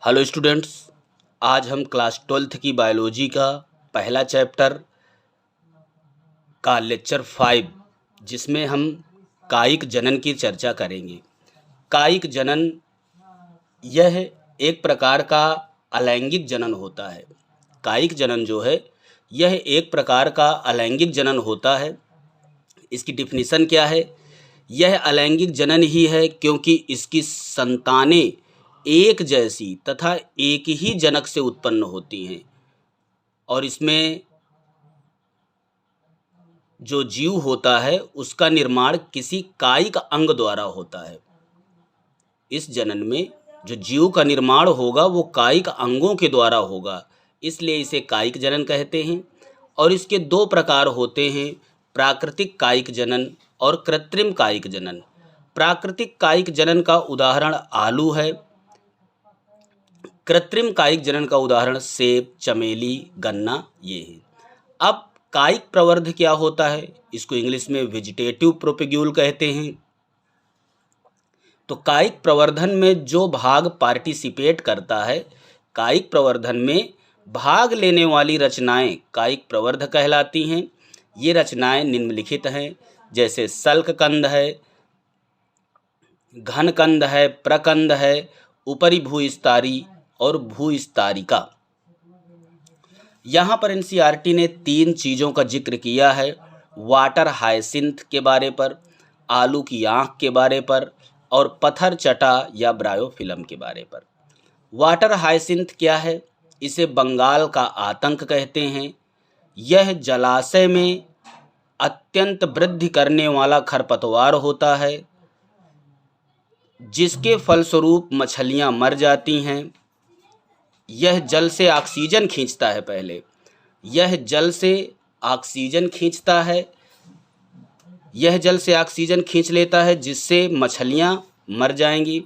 Hello students, आज हम class 12th की बायोलॉजी का पहला चैप्टर का लेक्चर 5 जिसमें हम कायिक जनन की चर्चा करेंगे। कायिक जनन यह एक प्रकार का अलैंगिक जनन होता है। कायिक जनन जो है यह एक प्रकार का अलैंगिक जनन होता है। इसकी डिफिनीशन क्या है? यह अलैंगिक जनन ही है क्योंकि इसकी संतानें एक जैसी तथा एक ही जनक से उत्पन्न होती हैं और इसमें जो जीव होता है उसका निर्माण किसी कायिक अंग द्वारा होता है। इस जनन में जो जीव का निर्माण होगा वो कायिक अंगों के द्वारा होगा, इसलिए इसे कायिक जनन कहते हैं। और इसके दो प्रकार होते हैं, प्राकृतिक कायिक जनन और कृत्रिम कायिक जनन। प्राकृतिक कायिक जनन का उदाहरण आलू है। कृत्रिम कायिक जनन का उदाहरण सेब, चमेली, गन्ना ये है। अब कायिक प्रवर्ध क्या होता है? इसको इंग्लिश में वेजिटेटिव प्रोपेग्यूल कहते हैं। तो कायिक प्रवर्धन में जो भाग पार्टिसिपेट करता है, कायिक प्रवर्धन में भाग लेने वाली रचनाएं कायिक प्रवर्ध कहलाती हैं। ये रचनाएं निम्नलिखित हैं, जैसे सल्ककंद है, घनकंद है, प्रकंद है, ऊपरी भूस्तरी और भूस्तरिका। यहाँ पर एनसीईआरटी ने 3 चीज़ों का जिक्र किया है, वाटर हायसिंथ के बारे पर, आलू की आँख के बारे पर और पत्थर चटा या ब्रायोफिल्म के बारे पर। वाटर हायसिंथ क्या है? इसे बंगाल का आतंक कहते हैं। यह जलाशय में अत्यंत वृद्धि करने वाला खरपतवार होता है जिसके फलस्वरूप मछलियां मर जाती हैं। यह जल से ऑक्सीजन खींचता है। पहले यह जल से ऑक्सीजन खींचता है, यह जल से ऑक्सीजन खींच लेता है जिससे मछलियां मर जाएंगी।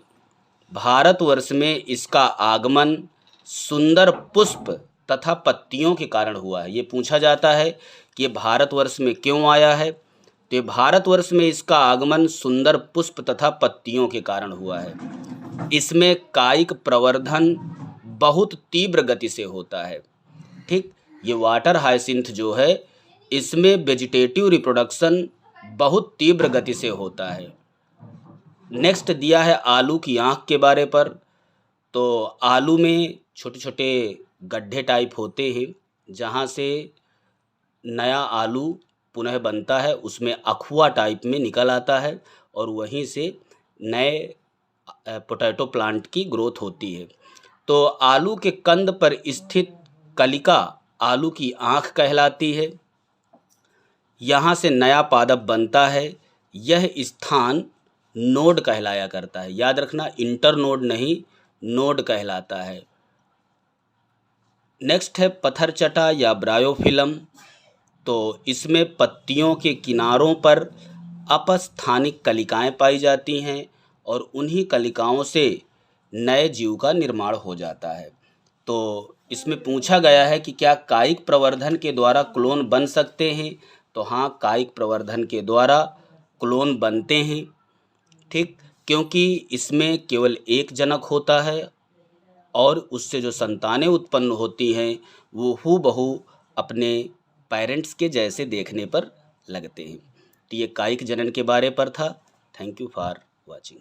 भारतवर्ष में इसका आगमन सुंदर पुष्प तथा पत्तियों के कारण हुआ है। ये पूछा जाता है कि ये भारतवर्ष में क्यों आया है, तो ये भारतवर्ष में इसका आगमन सुंदर पुष्प तथा पत्तियों के कारण हुआ है। इसमें कायिक प्रवर्धन बहुत तीव्र गति से होता है। ठीक, ये वाटर हायसिंथ जो है इसमें वेजिटेटिव रिप्रोडक्शन बहुत तीव्र गति से होता है। नेक्स्ट दिया है आलू की आँख के बारे पर। तो आलू में छोटे छोटे गड्ढे टाइप होते हैं जहाँ से नया आलू पुनः बनता है, उसमें अखुआ टाइप में निकल आता है और वहीं से नए पोटैटो प्लांट की ग्रोथ होती है। तो आलू के कंद पर स्थित कलिका आलू की आँख कहलाती है। यहाँ से नया पादप बनता है। यह स्थान नोड कहलाया करता है। याद रखना, इंटरनोड नहीं, नोड कहलाता है। नेक्स्ट है पत्थर चटा या ब्रायोफिल्म। तो इसमें पत्तियों के किनारों पर अपस्थानिक कलिकाएं पाई जाती हैं और उन्हीं कलिकाओं से नए जीव का निर्माण हो जाता है। तो इसमें पूछा गया है कि क्या कायिक प्रवर्धन के द्वारा क्लोन बन सकते हैं? तो हाँ, कायिक प्रवर्धन के द्वारा क्लोन बनते हैं। ठीक, क्योंकि इसमें केवल एक जनक होता है और उससे जो संतानें उत्पन्न होती हैं वो हूबहू अपने पेरेंट्स के जैसे देखने पर लगते हैं। तो ये कायिक जनन के बारे पर था। Thank you for watching.